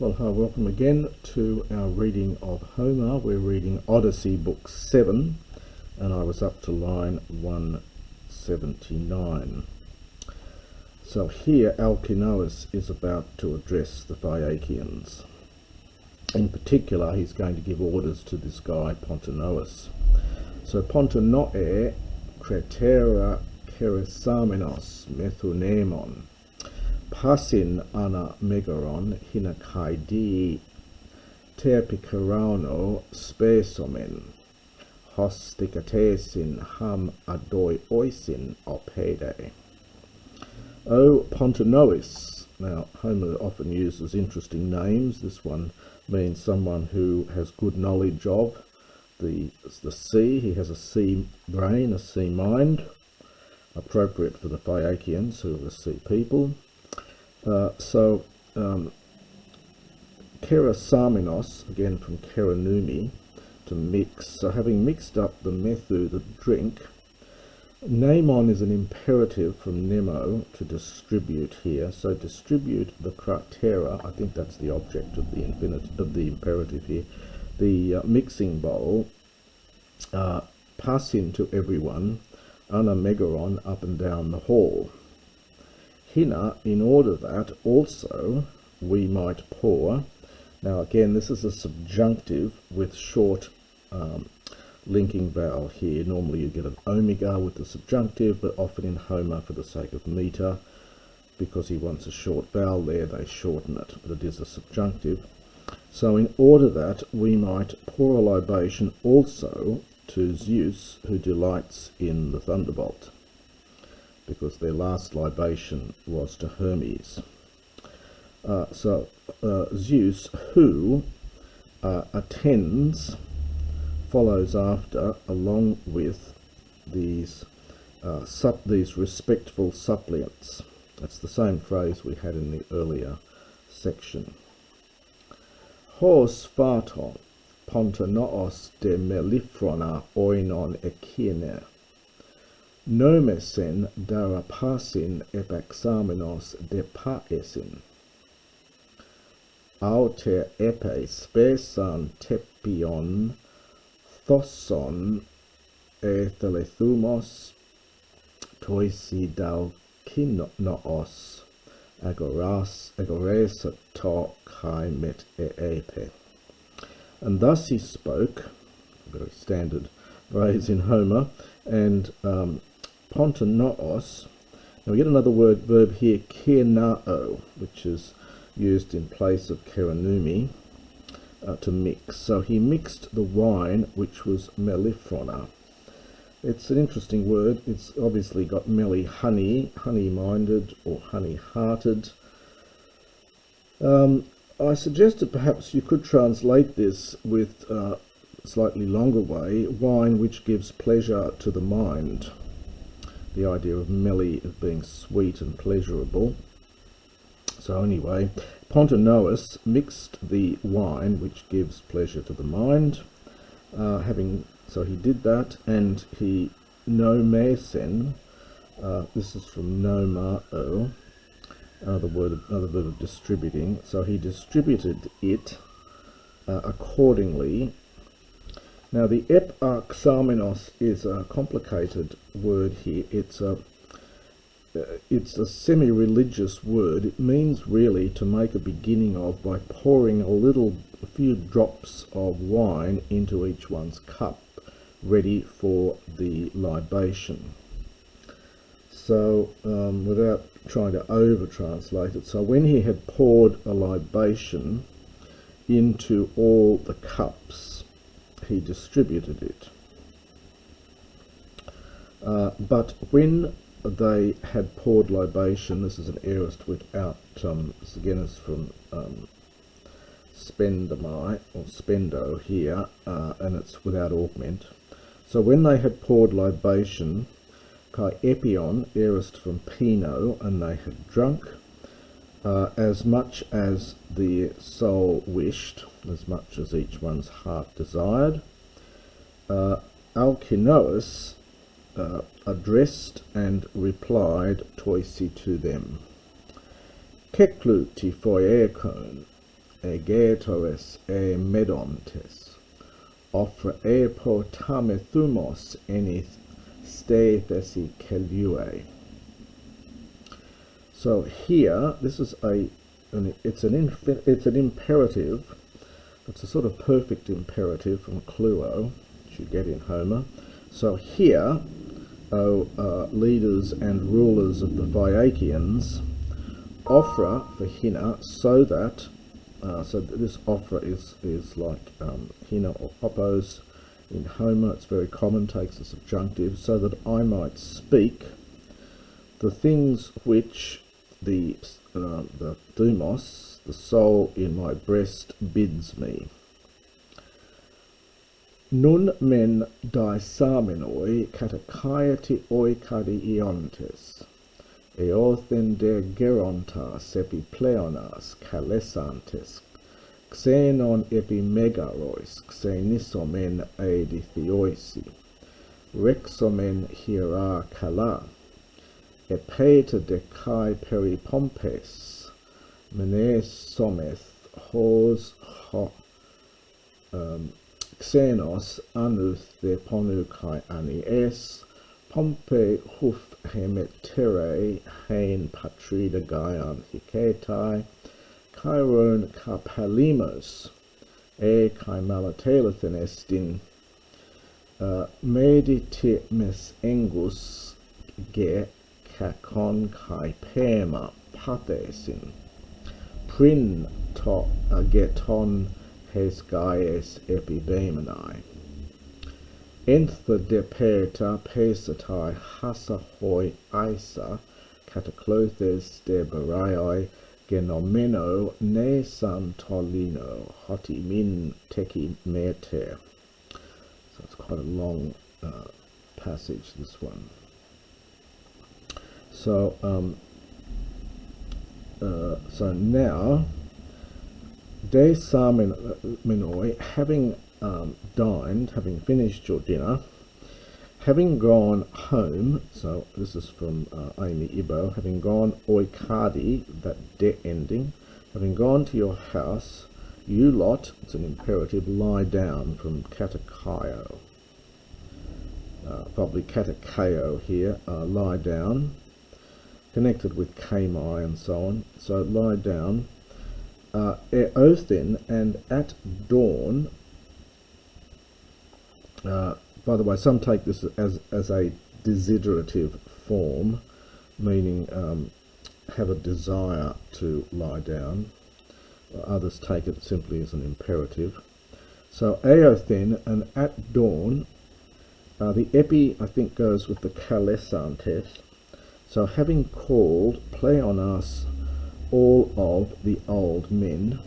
Well, hi, welcome again to our reading of Homer. We're reading Odyssey, Book 7, and I was up to line 179. So here Alkinous is about to address the Phaeacians. In particular, he's going to give orders to this guy, Pontonous. So Pontonoe cretera keresamenos methunemon passin ana megaron hinakaidi terpicarano spesomen hostikatesin ham adoi oisin opede. O Pontonois. Now, Homer often uses interesting names. This one means someone who has good knowledge of the sea. He has a sea brain, a sea mind, appropriate for the Phaeacians, who are the sea people. Keresamenos, again from keranumi, to mix. So having mixed up the methu, the drink, Nemon is an imperative from nemo, to distribute here. So distribute the kratera, I think that's the object of the imperative here, the mixing bowl, pass in to everyone, ana megaron, up and down the hall. Hina, in order that also we might pour. Now again, this is a subjunctive with short linking vowel here. Normally you get an omega with the subjunctive, but often in Homer, for the sake of meter, because he wants a short vowel there, they shorten it, but it is a subjunctive. So in order that we might pour a libation also to Zeus, who delights in the thunderbolt, because their last libation was to Hermes. Zeus, who attends, follows after, along with these respectful suppliants. That's the same phrase we had in the earlier section. Hos phaton pontonoos de melifrona oinon ekine. Nomesen darapasin epaxamenos de paesin. Aute epe spesan tepion thoson ethelethumos toisidalkinoos agoresa to kai met epe. And thus he spoke, a very standard phrase in Homer, and Pontonoos. Now we get another verb here, kernao, which is used in place of keranumi, to mix. So he mixed the wine, which was mellifrona. It's an interesting word. It's obviously got melly, honey-minded or honey-hearted. I suggested perhaps you could translate this with slightly longer way, wine which gives pleasure to the mind. The idea of melly as being sweet and pleasurable. So anyway, Pontonous mixed the wine which gives pleasure to the mind. So he did that, and he nomesen, this is from nomao, another verb of distributing. So he distributed it accordingly. Now the epaxamenos is a complicated word here. It's a semi-religious word. It means really to make a beginning of by pouring a few drops of wine into each one's cup, ready for the libation. So without trying to over-translate it, so when he had poured a libation into all the cups, he distributed it. But when they had poured libation, this is an aorist without, this again is from spendamai, or spendo here, and it's without augment. So when they had poured libation, kai epion, aorist from pino, and they had drunk, as much as the soul wished, as much as each one's heart desired, Alkinous addressed and replied toisi to them. Keklu ti phoeakon, egetores e medontes, offre e potamethumos enis stethesi kelue. So here, this is it's an imperative. It's a sort of perfect imperative from Cluo, which you get in Homer. So here, O leaders and rulers of the Phaeacians, offer for Hina, so that this offer is like Hina or Opos in Homer. It's very common, takes a subjunctive, so that I might speak the things which the thumos, the soul in my breast, bids me. Nun men disaminoi katakaiati oikadi iontes, eothen de gerontas epipleonas kalesantes, xenon epimegarois, xenisomen edithioisi, rexomen hiera kala, epeta de kai peripompes, menes someth hos xenos anuth de ponu kai anies, pompe huf hemetere hein patrida gaian hiketai, kairon kapalimos, e kai malatelethen estin, medite mes engus ge kakon kai pema pathesin, prin to geton hes gaies epidemenai. Entha depeta pesatai hasa hoi isa cataclothes de baraioi genomeno ne santolino hoti min teki meter. So it's quite a long passage, this one. So so now de saminoi, having dined, having finished your dinner, having gone home, so this is from Amy Ibo, having gone oikadi, that de ending, having gone to your house, you lot, it's an imperative, lie down, from katakaio, probably katakeo here, lie down, connected with kamai and so on, so lie down, eothin, and at dawn. By the way, some take this as a desiderative form, meaning have a desire to lie down. Others take it simply as an imperative. So eothin, and at dawn, the epi, I think, goes with the kalesantes. So having called, play on us, all of the old men.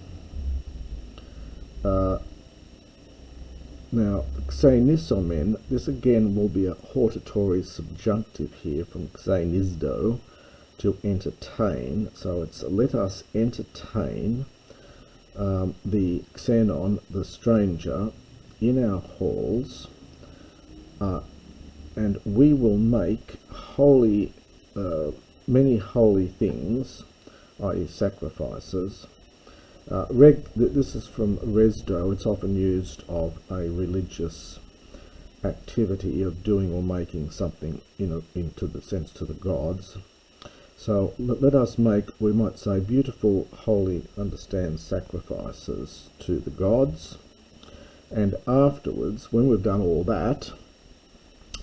Now, xenisomen, this again will be a hortatory subjunctive here from xenisdo, to entertain. So it's let us entertain the xenon, the stranger, in our halls, and we will make holy, many holy things, i.e. sacrifices. This is from resdo. It's often used of a religious activity of doing or making something, into the sense to the gods. So let us make, we might say, beautiful, holy, understand, sacrifices to the gods. And afterwards, when we've done all that,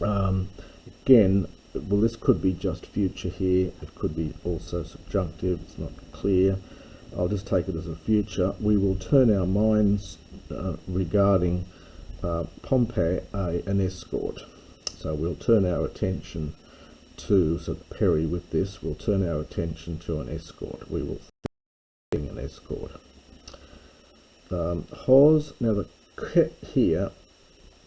again, well, this could be just future here. It could be also subjunctive. It's not clear. I'll just take it as a future. We will turn our minds regarding Pompey an escort. So we'll turn our attention to, so Perry with this, we'll turn our attention to an escort. We will think an escort. Hos, now the ket here,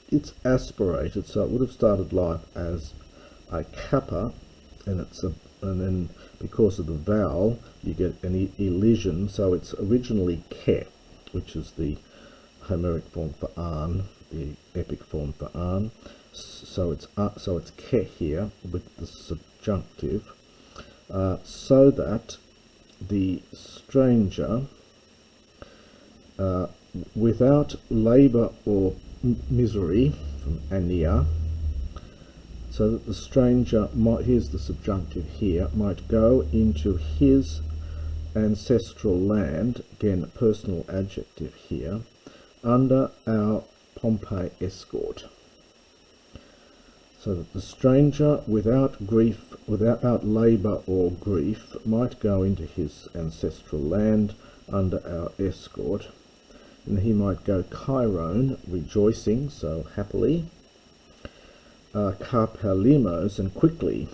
it's aspirated, so it would have started life as a kappa, and then because of the vowel you get an elision, so it's originally ke, which is the Homeric form for an, the epic form for an. So it's ke here with the subjunctive, so that the stranger uh, without labour or misery, from ania, so that the stranger might, here's the subjunctive here, might go into his ancestral land, again personal adjective here, under our Pompey escort. So that the stranger without grief, without labour or grief, might go into his ancestral land under our escort, and he might go Chiron, rejoicing, so happily, Carpalimos, and quickly,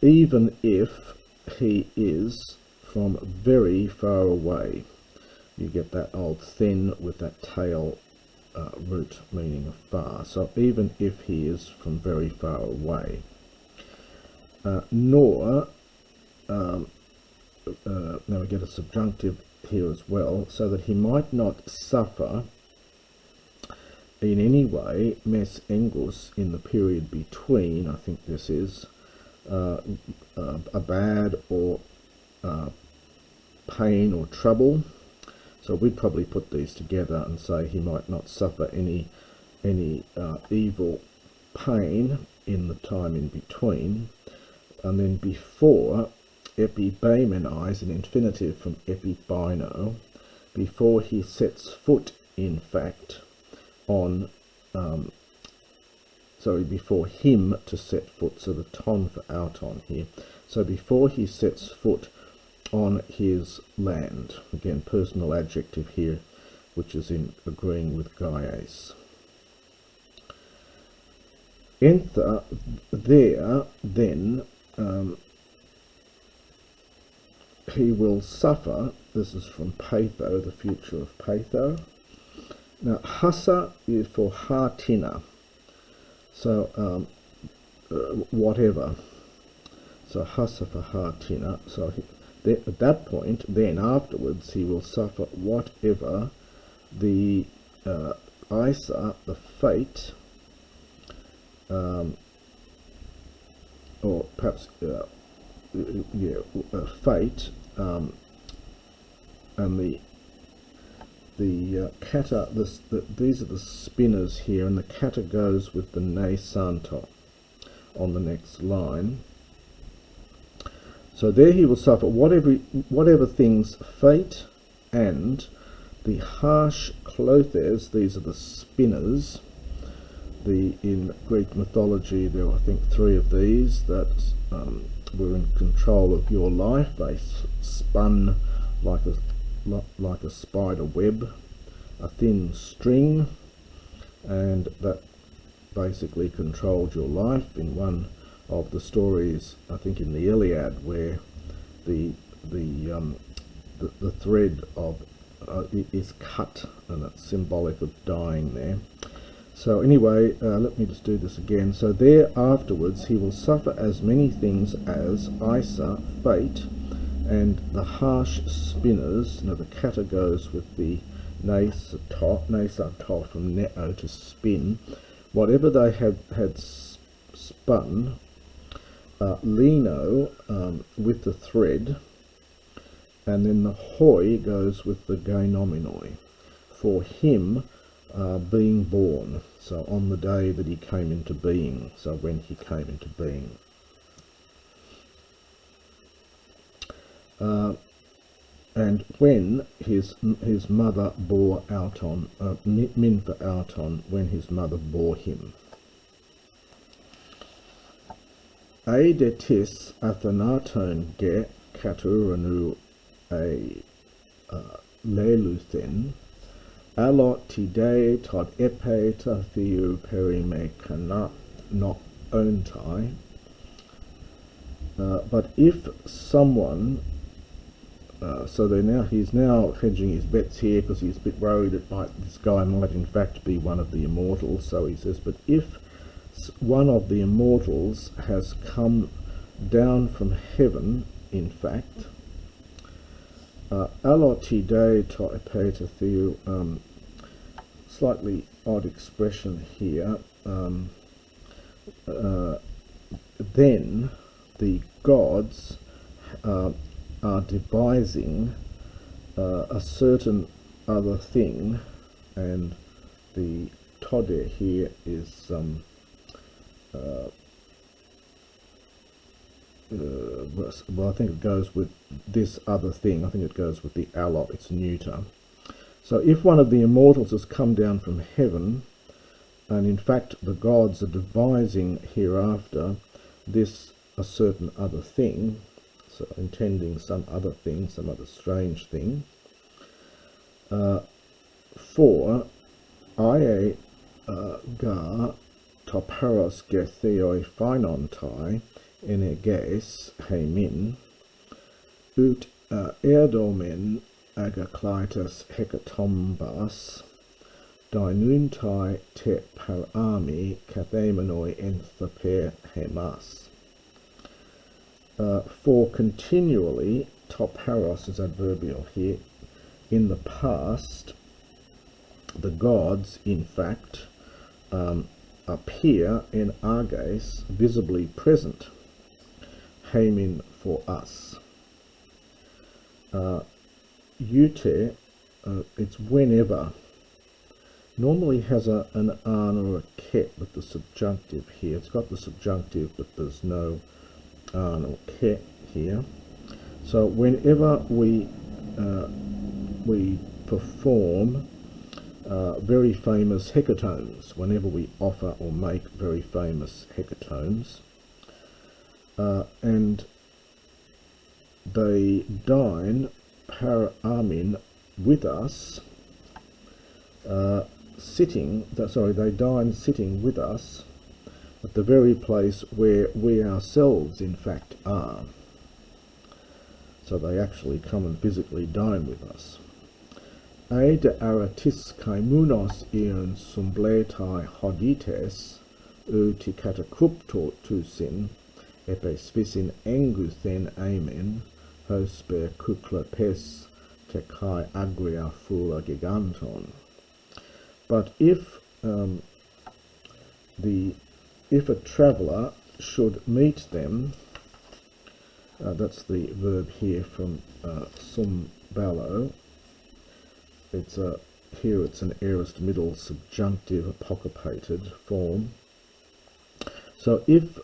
even if he is from very far away. You get that old thin with that tail root meaning far. So even if he is from very far away. Nor, now we get a subjunctive here as well, so that he might not suffer in any way mes engus, in the period between, I think this is, a bad or pain or trouble. So we'd probably put these together and say he might not suffer any evil pain in the time in between. And then before, epibaimeni is an infinitive from epibino, before he sets foot, in fact, on, before him to set foot, so the ton for auton here. So before he sets foot on his land, again personal adjective here, which is in agreeing with Gaius. Enter there, then, he will suffer. This is from Patho, the future of Patho. Now, hasa is for hartina, so whatever. So hasa for hartina. So at that point, then afterwards, he will suffer whatever the Isa, the fate, or perhaps fate, and the kata, these are the spinners here, and the kata goes with the ne santo on the next line. So there he will suffer whatever things fate and the harsh clothes, these are the spinners. In Greek mythology there were, I think, 3 of these that were in control of your life. They spun like a spider web, a thin string, and that basically controlled your life. In one of the stories, I think in the Iliad, where the thread of is cut, and it's symbolic of dying there. So anyway, let me just do this again. So there afterwards he will suffer as many things as Isa, fate, and the harsh spinners. Now the kata goes with the nesatot from neo, to spin. Whatever they had spun, lino with the thread, and then the hoi goes with the gainominoi, for him being born. So on the day that he came into being, so when he came into being. And when his mother bore auton, min for auton, when his mother bore him. Eidetis athanaton ge katuranu a leluthen, alot tide tot epe ta theou perime kana not ontai. But if someone, so he's now hedging his bets here, because he's a bit worried this guy might in fact be one of the immortals. So he says, but if one of the immortals has come down from heaven, in fact, alotide to epeta theou, slightly odd expression here, then the gods are devising a certain other thing, and the tode here is well, I think it goes with this other thing. I think it goes with the allo, it's neuter. So if one of the immortals has come down from heaven, and in fact the gods are devising hereafter this a certain other thing, so intending some other thing, some other strange thing, for ie ga toparos getheoi phainontai eneges heimin ut erdomen agakleitos hekatombas dinuntai te parami kathemenoi enthaper hemas. For continually, toparos is adverbial here, in the past, the gods, in fact, appear in arges, visibly present, heimin, for us. Ute, it's whenever, normally has an an or a ket with the subjunctive here. It's got the subjunctive, but there's no an or ket here. So whenever we perform very famous hecatombs, whenever we offer or make very famous hecatombs, and they dine par armin with us, they dine sitting with us at the very place where we ourselves in fact are. So they actually come and physically dine with us. E de aratis kaimunos ion sumbletai hodites uti katakupto tusin epespisin enguthen amen hosper kuklepes te kai agria fula giganton. But if a traveller should meet them, that's the verb here from sumbalo. It's here it's an aorist middle subjunctive apocryphated form. So if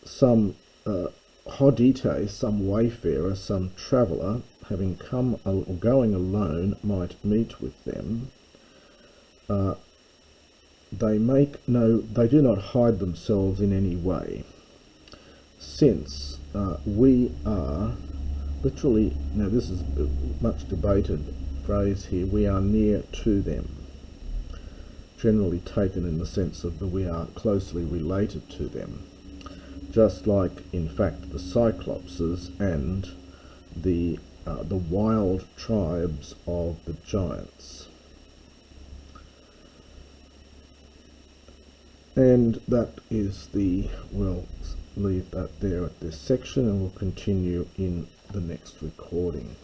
some hodite, some wayfarer, some traveller, having come or going alone, might meet with them, they do not hide themselves in any way, since we are literally, now this is a much debated phrase here, we are near to them, generally taken in the sense of that we are closely related to them, just like in fact the Cyclopses and the wild tribes of the giants. And that is we'll leave that there at this section, and we'll continue in the next recording.